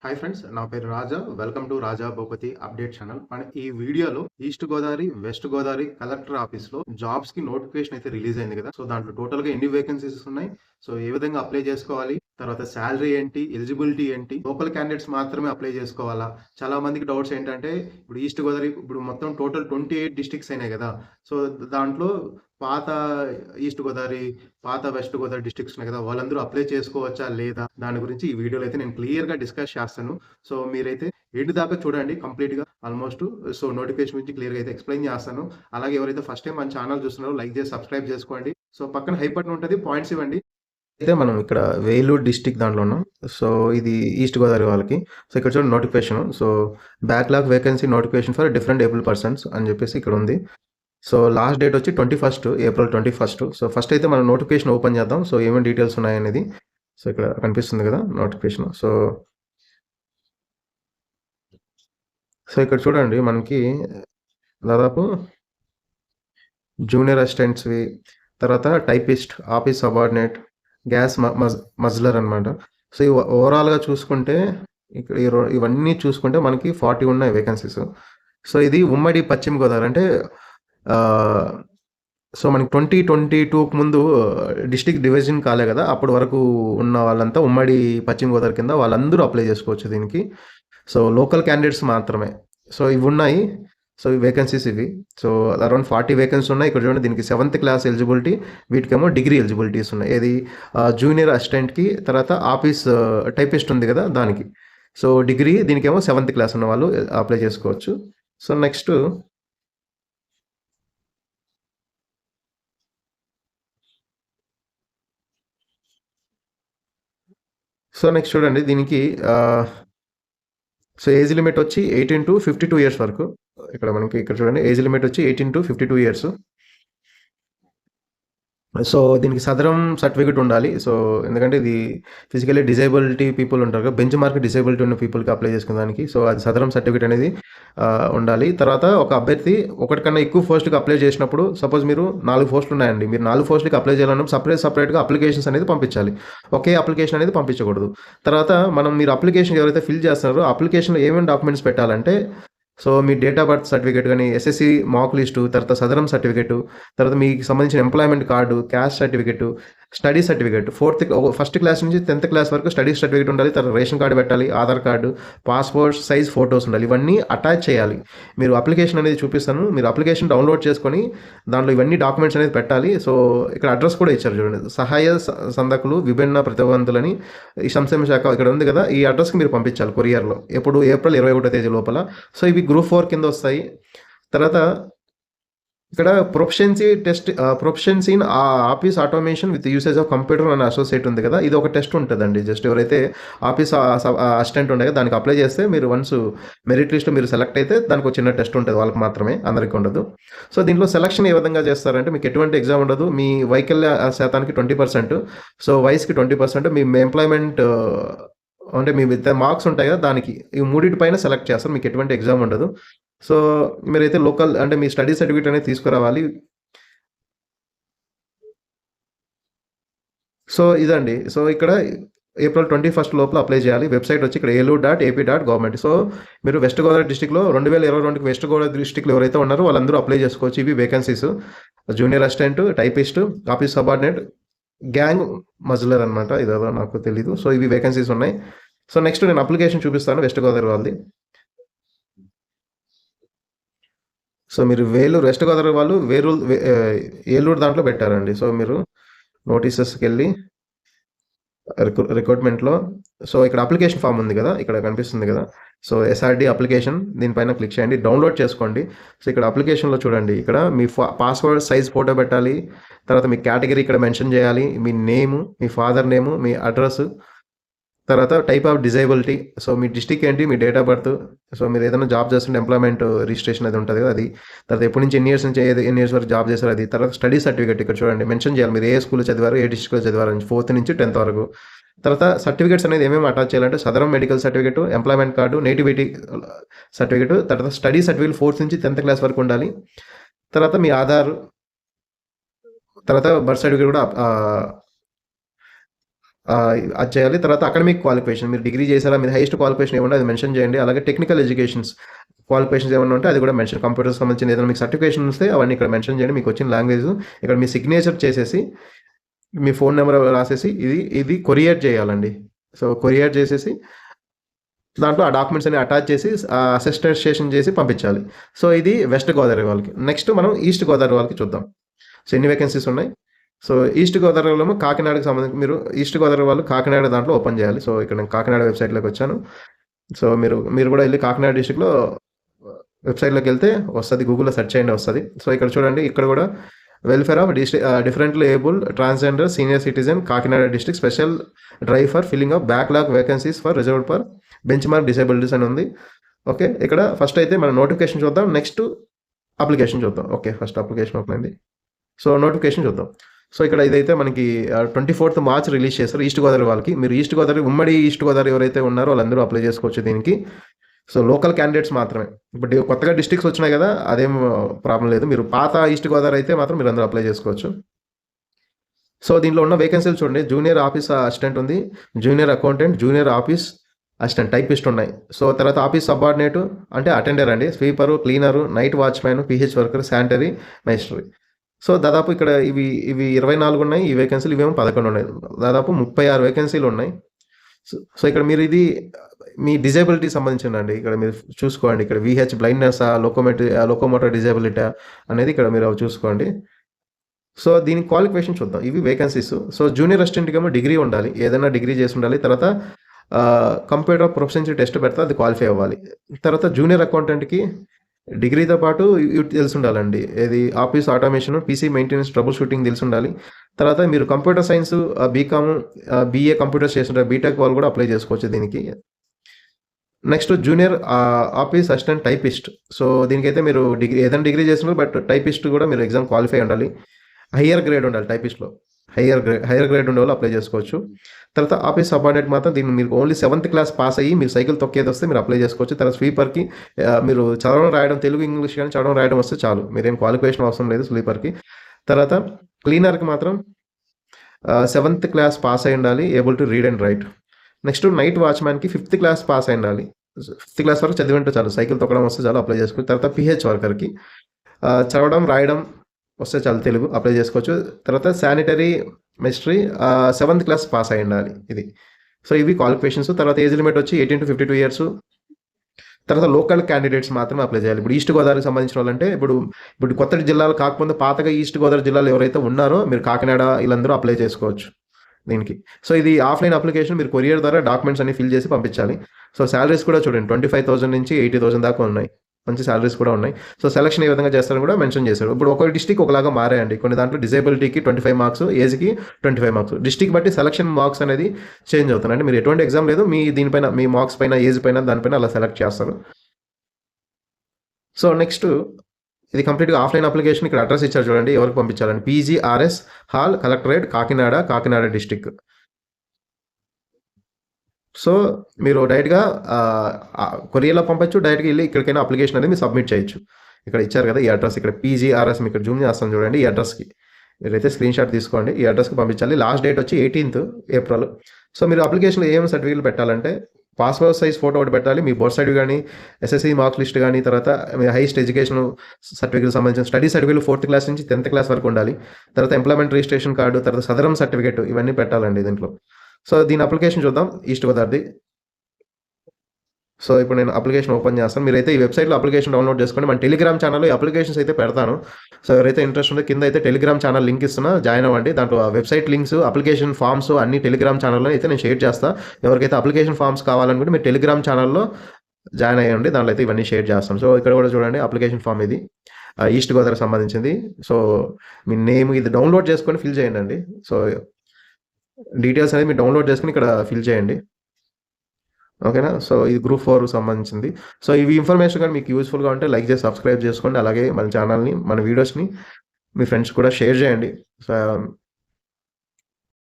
Hi friends, నా పేరు Raja. Welcome to Raja Bhupathi update channel. మన ఈ వీడియోలో east Godavari, west Godavari collector ఆఫీస్‌లో జాబ్స్ కి నోటిఫికేషన్ అయితే రిలీజ్ అయింది కదా! సో దాంట్లో టోటల్‌గా ఎన్ని వేకెన్సీస్ ఉన్నాయి? సో ఏ విధంగా అప్లై చేసుకోవాలి? తర్వాత సాలరీ ఏంటి? ఎలిజిబిలిటీ ఏంటి? లోకల్ క్యాండిడేట్స్ మాత్రమే అప్లై చేసుకోవాలా? చాలా మందికి డౌట్స్ ఏంటంటే ఇప్పుడు ఈస్ట్ గోదావరి ఇప్పుడు మొత్తం టోటల్ 28 డిస్ట్రిక్ట్స్ అయినాయి కదా! సో దాంట్లో పాత ఈస్ట్ గోదావరి, పాత వెస్ట్ గోదావరి డిస్ట్రిక్ట్స్ ఉన్నాయి కదా! వాళ్ళందరూ అప్లై చేసుకోవచ్చా? లేదా? దాని గురించి ఈ వీడియోలో అయితే నేను క్లియర్‌గా డిస్కస్ చేస్తాను. సో మీరైతే ఎండ్ దాకా చూడండి కంప్లీట్‌గా ఆల్‌మోస్ట్. సో నోటిఫికేషన్ గురించి క్లియర్‌గా అయితే ఎక్స్‌ప్లెయిన్ చేస్తాను. అలాగే ఎవరైతే ఫస్ట్ టైమ్ మన ఛానల్ చూస్తున్నారో లైక్ చేసి సబ్స్క్రైబ్ చేసుకోండి. సో పక్కన హై బటన్ ఉంటది. పాయింట్స్ ఇవ్వండి. అయితే మనం ఇక్కడ వేలూరు డిస్ట్రిక్ట్ దాంట్లో ఉన్నాం. సో ఇది ఈస్ట్ గోదావరి వాళ్ళకి. సో ఇక్కడ చూడండి notification. So backlog vacancy notification for different able persons అని చెప్పేసి ఇక్కడ ఉంది. సో లాస్ట్ డేట్ వచ్చి 21 ఏప్రిల్ 21. సో ఫస్ట్ అయితే మనం నోటిఫికేషన్ ఓపెన్ చేద్దాం. సో ఏమేమి డీటెయిల్స్ ఉన్నాయనేది. సో ఇక్కడ కనిపిస్తుంది కదా నోటిఫికేషన్. సో ఇక్కడ చూడండి మనకి దాదాపు జూనియర్ అసిస్టెంట్స్వి, తర్వాత టైపిస్ట్, ఆఫీస్ సబార్డినేట్, గ్యాస్ మజ్లర్ అనమాట. సో ఇవి ఓవరాల్గా చూసుకుంటే ఇక్కడ ఇవన్నీ చూసుకుంటే మనకి 40 ఉన్నాయి వేకెన్సీస్. సో ఇది ఉమ్మడి పశ్చిమ గోదావరి అంటే సో మనకి 2022కు ముందు డిస్ట్రిక్ట్ డివిజన్ కాలే కదా, అప్పటి వరకు ఉన్న వాళ్ళంతా ఉమ్మడి పశ్చిమ గోదావరి కింద వాళ్ళందరూ అప్లై చేసుకోవచ్చు దీనికి. సో లోకల్ క్యాండిడేట్స్ మాత్రమే. సో ఇవి ఉన్నాయి. సో ఈ వేకెన్సీస్ ఇవి. సో అరౌండ్ 40 వేకెన్సీస్ ఉన్నాయి. ఇక్కడ చూడండి దీనికి 7th క్లాస్ ఎలిజిబిలిటీ, వీటికేమో డిగ్రీ ఎలిజిబిలిటీస్ ఉన్నాయి. ఏది జూనియర్ అసిస్టెంట్కి, తర్వాత ఆఫీస్ టైపిస్ట్ ఉంది కదా దానికి. సో డిగ్రీ, దీనికేమో 7th క్లాస్ ఉన్న వాళ్ళు అప్లై చేసుకోవచ్చు. సో నెక్స్ట్ చూడండి దీనికి సో ఏజ్ లిమిట్ వచ్చి 18 to 52 ఇయర్స్ వరకు. ఇక్కడ చూడండి ఏజ్ లిమిట్ వచ్చి 18 to 52 ఇయర్స్. సో దీనికి సదరం సర్టిఫికేట్ ఉండాలి. సో ఎందుకంటే ఇది ఫిజికల్లీ డిజేబిలిటీ పీపుల్ ఉంటారు కదా, బెంచ్ మార్క్ డిజేబిలిటీ ఉన్న పీపుల్కి అప్లై చేసుకునే దానికి. సో అది సదరం సర్టిఫికేట్ అనేది ఉండాలి. తర్వాత ఒక అభ్యర్థి ఒకటి కన్నా ఎక్కువ పోస్టుకి అప్లై చేసినప్పుడు, సపోజ్ మీరు 4 పోస్టులు ఉన్నాయండి, మీరు 4 పోస్టులకి అప్లై చేయాలన్నప్పుడు సపరేట్గా అప్లికేషన్స్ అనేది పంపించాలి. ఒకే అప్లికేషన్ అనేది పంపించకూడదు. తర్వాత మీరు అప్లికేషన్ ఎవరైతే ఫిల్ చేస్తున్నారో అప్లికేషన్లో ఏమేమి డాక్యుమెంట్స్ పెట్టాలంటే, so me date of birth certificate కానీ, ఎస్ఎస్సి మాక్ లిస్టు, తర్వాత సదరం సర్టిఫికేటు, తర్వాత మీకు సంబంధించిన employment card, caste certificate, study certificate, first class నుంచి 10th క్లాస్ వరకు స్టడీ సర్టిఫికేట్ ఉండాలి. తర్వాత రేషన్ కార్డు పెట్టాలి, Aadhaar card, passport size photos ఉండాలి. ఇవన్నీ అటాచ్ చేయాలి. మీరు అప్లికేషన్ అనేది చూపిస్తాను, మీరు అప్లికేషన్ డౌన్లోడ్ చేసుకొని దాంట్లో ఇవన్నీ డాక్యుమెంట్స్ అనేది పెట్టాలి. సో ఇక్కడ అడ్రస్ కూడా ఇచ్చారు చూడండి, సహాయ సందకులు విభిన్న ప్రతిభావంతులని ఈ సంక్షేమ శాఖ ఇక్కడ ఉంది కదా, ఈ అడ్రస్కి మీరు పంపించాలి కొరియర్లో. ఎప్పుడు ఏప్రిల్ 21వ తేదీ లోపల. సో ఇవి గ్రూప్ 4 కింద వస్తాయి. తర్వాత ఇక్కడ proficiency in office automation with usage of computer and associate ఉంది కదా, ఇది ఒక టెస్ట్ ఉంటుందండి. జస్ట్ ఎవరైతే ఆఫీస్ అసిస్టెంట్ ఉండే దానికి అప్లై చేస్తే, మీరు వన్స్ మెరిట్ లిస్ట్లో మీరు సెలెక్ట్ అయితే దానికి ఒక చిన్న టెస్ట్ ఉంటుంది, వాళ్ళకి మాత్రమే, అందరికీ ఉండదు. సో దీంట్లో సెలక్షన్ ఏ విధంగా చేస్తారంటే, మీకు ఎటువంటి ఎగ్జామ్ ఉండదు. మీ వైకల్య శాతానికి 20%, సో వయసుకి 20%, మీ ఎంప్లాయ్మెంట్ అంటే మీ మార్క్స్ ఉంటాయి కదా దానికి, ఈ మూడింటి పైన సెలెక్ట్ చేస్తారు. మీకు ఎటువంటి ఎగ్జామ్ ఉండదు. సో మీరైతే లోకల్ అంటే మీ స్టడీ సర్టిఫికేట్ అనేది తీసుకురావాలి. సో ఇదండి. సో ఇక్కడ ఏప్రిల్ 21 లోపల అప్లై చేయాలి. వెబ్సైట్ వచ్చి ఇక్కడ elud.ap.government. సో మీరు వెస్ట్ గోదావరి డిస్ట్రిక్ట్లో 2022కి వెస్ట్ గోదావరి డిస్ట్రిక్ట్లో ఎవరైతే ఉన్నారో వాళ్ళందరూ అప్లై చేసుకోవచ్చు. ఇవి vacancies: junior assistant, typist, office subordinate, gang మజ్లర్ అనమాట, ఇదేదో నాకు తెలీదు. సో ఇవి వేకెన్సీస్ ఉన్నాయి. సో నెక్స్ట్ నేను అప్లికేషన్ చూపిస్తాను వెస్ట్ గోదావరి వాళ్ళది. సో మీరు వెస్ట్ గోదావరి వాళ్ళు ఏలూరు దాంట్లో పెట్టారండి. సో మీరు నోటీసెస్కి వెళ్ళి రిక్రూట్మెంట్లో, సో ఇక్కడ అప్లికేషన్ ఫామ్ ఉంది కదా, ఇక్కడ కనిపిస్తుంది కదా, సో ఎస్ఆర్డి అప్లికేషన్, దీనిపైన క్లిక్ చేయండి, డౌన్లోడ్ చేసుకోండి. సో ఇక్కడ అప్లికేషన్లో చూడండి, ఇక్కడ మీ పాస్వర్డ్ సైజ్ ఫోటో పెట్టాలి. తర్వాత మీ కేటగిరీ ఇక్కడ మెన్షన్ చేయాలి, మీ నేము, మీ ఫాదర్ నేము, మీ అడ్రస్, తర్వాత type of disability, so me district ఏంటి, మీ డేట్ ఆఫ్ బర్త్, సో మీరు ఏదైనా జాబ్ చేస్తుంటే ఎంప్లాయ్మెంట్ రిజిస్ట్రేషన్ అది ఉంటుంది కదా అది, తర్వాత ఎప్పటి నుంచి ఎన్ని ఇయర్స్ నుంచి ఎన్ని ఇయర్స్ వరకు జాబ్ చేశారు అది, తర్వాత స్టడీ సర్టిఫికేట్ ఇక్కడ చూడండి మెన్షన్ చేయాలి, మీరు ఏ స్కూల్లో చదివారు, ఏ డిస్ట్రిక్ట్లో చదివారు, 4th నుంచి 10th వరకు. తర్వాత సర్టిఫికేట్స్ అనేది ఏమేమి అటాచ్ చేయాలంటే, సదరం medical certificate, employment card, nativity certificate, తర్వాత స్టడీ సర్టిఫికేట్ 4th నుంచి 10th క్లాస్ వరకు ఉండాలి. తర్వాత మీ ఆధార్, తర్వాత బర్త్ సర్టిఫికేట్ కూడా అది చేయాలి. తర్వాత అకాడమిక్ క్వాలిఫికేషన్ మీరు డిగ్రీ చేశారా, మీరు హైయెస్ట్ క్వాలిఫికేషన్ ఏమన్నా అది మెన్షన్ చేయండి. అలాగే టెక్నికల్ ఎడ్యుకేషన్స్ క్వాలిఫికేషన్స్ ఏమన్నా ఉంటే అది కూడా మెన్షన్, కంప్యూటర్స్ సంబంధించిన ఏదైనా మీకు సర్టిఫికేషన్ వస్తే అవన్నీ ఇక్కడ మెన్షన్ చేయండి. మీకు వచ్చిన లాంగ్వేజ్ ఇక్కడ మీ సిగ్నేచర్ చేసేసి మీ ఫోన్ నెంబర్ రాసేసి ఇది కొరియర్ చేయాలండి. సో కొరియర్ చేసేసి దాంట్లో ఆ డాక్యుమెంట్స్ అన్ని అటాచ్ చేసి అసెస్టేషన్ చేసి పంపించాలి. సో ఇది వెస్ట్ గోదావరి వాళ్ళకి. నెక్స్ట్ మనం ఈస్ట్ గోదావరి వాళ్ళకి చూద్దాం. సో ఎన్ని వేకెన్సీస్ ఉన్నాయి. సో ఈస్ట్ గోదావరిలో కాకినాడకి సంబంధించి మీరు ఈస్ట్ గోదావరి వాళ్ళు కాకినాడ దాంట్లో ఓపెన్ చేయాలి. సో ఇక్కడ నేను కాకినాడ వెబ్సైట్లోకి వచ్చాను. సో మీరు కూడా వెళ్ళి కాకినాడ డిస్ట్రిక్ట్లో వెబ్సైట్లోకి వెళ్తే వస్తుంది, గూగుల్లో సెర్చ్ చేయండి వస్తుంది. సో ఇక్కడ చూడండి, ఇక్కడ కూడా welfare of differently able transgender senior citizen Kakinada district special drive for filling of backlog vacancies for reserved for bench mark disabilities అని ఉంది. ఓకే, ఇక్కడ ఫస్ట్ అయితే మనం నోటిఫికేషన్ చూద్దాం, నెక్స్ట్ అప్లికేషన్ చూద్దాం. ఓకే, ఫస్ట్ అప్లికేషన్ ఓపెన్ అయింది. సో నోటిఫికేషన్ చూద్దాం. So ఇక్కడ ఇదైతే మనకి 24th మార్చ్ రిలీజ్ చేస్తారు ఈస్ట్ గోదావరి వాళ్ళకి. మీరు ఈస్ట్ గోదావరి, ఉమ్మడి ఈస్ట్ గోదావరి ఎవరైతే ఉన్నారో వాళ్ళందరూ అప్లై చేసుకోవచ్చు దీనికి. సో లోకల్ క్యాండిడేట్స్ మాత్రమే. ఇప్పుడు కొత్తగా డిస్ట్రిక్ట్స్ వచ్చినాయి కదా, అదేం ప్రాబ్లం లేదు. మీరు పాత ఈస్ట్ గోదావరి అయితే మాత్రం మీరు అందరూ అప్లై చేసుకోవచ్చు. సో దీంట్లో ఉన్న వేకెన్సీలు చూడండి, జూనియర్ ఆఫీస్ అసిస్టెంట్ ఉంది, junior accountant, junior office assistant typist ఉన్నాయి. సో తర్వాత ఆఫీస్ సబార్డినేటు అంటే అటెండర్ అండి, sweeper, cleaner, night watchman, PH worker, sanitary, మేస్టరీ. సో దాదాపు ఇక్కడ ఇవి 24 ఉన్నాయి ఈ వేకెన్సీలు, ఇవేమో 11 ఉన్నాయి. దాదాపు 36 వేకెన్సీలు ఉన్నాయి. సో ఇక్కడ మీరు ఇది మీ డిజేబిలిటీ సంబంధించిందండి. ఇక్కడ మీరు చూసుకోండి, ఇక్కడ విహెచ్ బ్లైండ్నెస్, లోకోమోటర్ డిజేబిలిటీ అనేది ఇక్కడ మీరు అవి చూసుకోండి. సో దీని క్వాలిఫికేషన్ చూద్దాం. ఇవి వేకెన్సీస్. సో జూనియర్ అసిస్టెంట్కి ఏమో డిగ్రీ ఉండాలి, ఏదైనా డిగ్రీ చేసి ఉండాలి. తర్వాత కంప్యూటర్ ప్రొఫెషన్సీ టెస్ట్ పెడితే అది క్వాలిఫై అవ్వాలి. తర్వాత జూనియర్ అకౌంటెంట్కి డిగ్రీతో పాటు ఇవి తెలిసి ఉండాలండి, ఏది office automation, PC maintenance, troubleshooting తెలిసి ఉండాలి. తర్వాత మీరు computer science, BCom, BA computers చేస్తుంటారు, బీటెక్ వాళ్ళు కూడా అప్లై చేసుకోవచ్చు దీనికి. Next junior office assistant typist. So దీనికైతే మీరు ఏదైనా డిగ్రీ చేస్తున్నారు, బట్ టైపిస్ట్ కూడా మీరు ఎగ్జామ్ క్వాలిఫై ఉండాలి, హయ్యర్ గ్రేడ్ ఉండాలి టైపిస్ట్లో. హయ్యర్ గ్రేడ్ ఉండే వాళ్ళు అప్లై చేసుకోవచ్చు. తర్వాత ఆఫీస్ సబార్డినేట్ మాత్రం దీన్ని మీరు ఓన్లీ 7th క్లాస్ పాస్ అయ్యి మీరు సైకిల్ తొక్కేది వస్తే మీరు అప్లై చేసుకోవచ్చు. తర్వాత స్వీపర్కి మీరు చదవడం రాయడం, తెలుగు ఇంగ్లీష్ కానీ చదవడం రాయడం వస్తే చాలు, మీరేం క్వాలిఫికేషన్ అవసరం లేదు స్లీపర్కి. తర్వాత క్లీనర్కి మాత్రం 7th క్లాస్ పాస్ అయి ఉండాలి, able to read and write. Next night వాచ్మ్యాన్కి 5th క్లాస్ పాస్ అయి ఉండాలి, 5th క్లాస్ వరకు చదివి ఉంటే చాలు, సైకిల్ తొక్కడం వస్తే చాలు, అప్లై చేసుకోవచ్చు. తర్వాత పిహెచ్ వర్కర్కి చదవడం రాయడం వస్తే చాలు, తెలుగు, అప్లై చేసుకోవచ్చు. తర్వాత శానిటరీ మెస్టరీ 7th క్లాస్ పాస్ అయి ఉండాలి ఇది. సో ఇవి క్వాలిఫికేషన్స్. తర్వాత ఏజ్ లిమిట్ వచ్చి 18 to 52 years. తర్వాత లోకల్ క్యాండిడేట్స్ మాత్రమే అప్లై చేయాలి. ఇప్పుడు ఈస్ట్ గోదావరికి సంబంధించిన వాళ్ళంటే ఇప్పుడు కొత్త జిల్లాలు కాకపోతే పాతగా ఈస్ట్ గోదావరి జిల్లాలో ఎవరైతే ఉన్నారో మీరు కాకినాడ వీళ్ళందరూ అప్లై చేసుకోవచ్చు దీనికి. సో ఇది ఆఫ్లైన్ అప్లికేషన్, మీరు కొరియర్ ద్వారా డాక్యుమెంట్స్ అన్ని ఫిల్ చేసి పంపించాలి. సో శాలరీస్ కూడా చూడండి, 25,000 నుంచి 80,000 దాకా ఉన్నాయి, మంచి శాలరీస్ కూడా ఉన్నాయి. సో సెలక్షన్ ఏ విధంగా చేస్తారని కూడా మెన్షన్ చేశారు. ఇప్పుడు ఒక డిస్ట్రిక్ట్ ఒకలాగా మారాయండి, కొన్ని దాంట్లో డిజేబిలిటీకి 25 మార్క్స్, ఏజ్కి 25 మార్క్స్, డిస్ట్రిక్ట్ బట్టి సెలక్షన్ మార్క్స్ అనేది చేంజ్ అవుతుంది. అంటే మీరు ఎటువంటి ఎగ్జామ్ లేదు, మీ దీనిపైన మీ మార్క్స్ పైన, ఏజ్ పైన, దానిపైన అలా సెలెక్ట్ చేస్తారు. సో నెక్స్ట్ ఇది కంప్లీట్గా ఆఫ్లైన్ అప్లికేషన్. ఇక్కడ అడ్రస్ ఇచ్చారు చూడండి, ఎవరికి పంపించాలని, PGRS hall, collectorate, Kakinada district. So మీరు డైరెక్ట్గా కొరియర్లో పంపచ్చు, డైరెక్ట్గా వెళ్ళి ఇక్కడికైనా అప్లికేషన్ అనేది మీరు సబ్మిట్ చేయొచ్చు. ఇక్కడ ఇచ్చారు కదా ఈ అడ్రస్, ఇక్కడ PGRS మీకు జూమ్ చేస్తాను చూడండి, ఈ అడ్రస్కి మీరైతే స్క్రీన్ షాట్ తీసుకోండి, ఈ అడ్రస్కి పంపించాలి. లాస్ట్ డేట్ వచ్చి 18th April. సో మీరు అప్లికేషన్లో ఏమేమి సర్టిఫికేట్లు పెట్టాలంటే, పాస్పోర్ట్ సైజ్ ఫోటో ఒకటి పెట్టాలి, మీ బర్త్ సర్టిఫికేట్ కానీ, SSC మార్క్స్ లిస్ట్ కానీ, తర్వాత మీ హైయెస్ట్ ఎడ్యుకేషన్ సర్టిఫికేట్ సంబంధించిన స్టడీ సర్టిఫికేట్ 4th క్లాస్ నుంచి 10th క్లాస్ వరకు ఉండాలి. తర్వాత ఎంప్లాయ్మెంట్ రిజిస్ట్రేషన్ కార్డు, తర్వాత సదరం సర్టిఫికేట్, ఇవన్నీ పెట్టాలండి దీంట్లో. సో దీని అప్లికేషన్ చూద్దాం, ఈస్ట్ గోదావరిది. సో ఇప్పుడు నేను అప్లికేషన్ ఓపెన్ చేస్తాను. మీరైతే ఈ వెబ్సైట్లో అప్లికేషన్ డౌన్లోడ్ చేసుకోండి. మన టెలిగ్రామ్ ఛానల్లో ఈ అప్లికేషన్స్ అయితే పెడతాను. సో ఎవరైతే ఇంట్రెస్ట్ ఉందో కింద అయితే టెలిగ్రామ్ ఛానల్ లింక్ ఇస్తున్నా, జాయిన్ అవ్వండి. దాంట్లో వెబ్సైట్ లింక్స్, అప్లికేషన్ ఫామ్స్ అన్ని టెలిగ్రామ్ ఛానల్లో అయితే నేను షేర్ చేస్తాను. ఎవరికైతే అప్లికేషన్ ఫామ్స్ కావాలనుకుంటే మీరు టెలిగ్రామ్ ఛానల్లో జాయిన్ అయ్యండి, దాంట్లో అయితే ఇవన్నీ షేర్ చేస్తాం. సో ఇక్కడ కూడా చూడండి అప్లికేషన్ ఫామ్ ఇది, ఈస్ట్ గోదావరికి సంబంధించింది. సో మీ నేమ్ ఇది డౌన్లోడ్ చేసుకొని ఫిల్ చేయండి అండి. సో డీటెయిల్స్ అనేది మీరు డౌన్లోడ్ చేసుకుని ఇక్కడ ఫిల్ చేయండి, ఓకేనా. సో ఇది Group 4 సంబంధించింది. సో ఇవి ఇన్ఫర్మేషన్ కానీ మీకు యూస్ఫుల్గా ఉంటే లైక్ చేసి సబ్స్క్రైబ్ చేసుకోండి. అలాగే మన ఛానల్ని, మన వీడియోస్ని మీ ఫ్రెండ్స్ కూడా షేర్ చేయండి. సో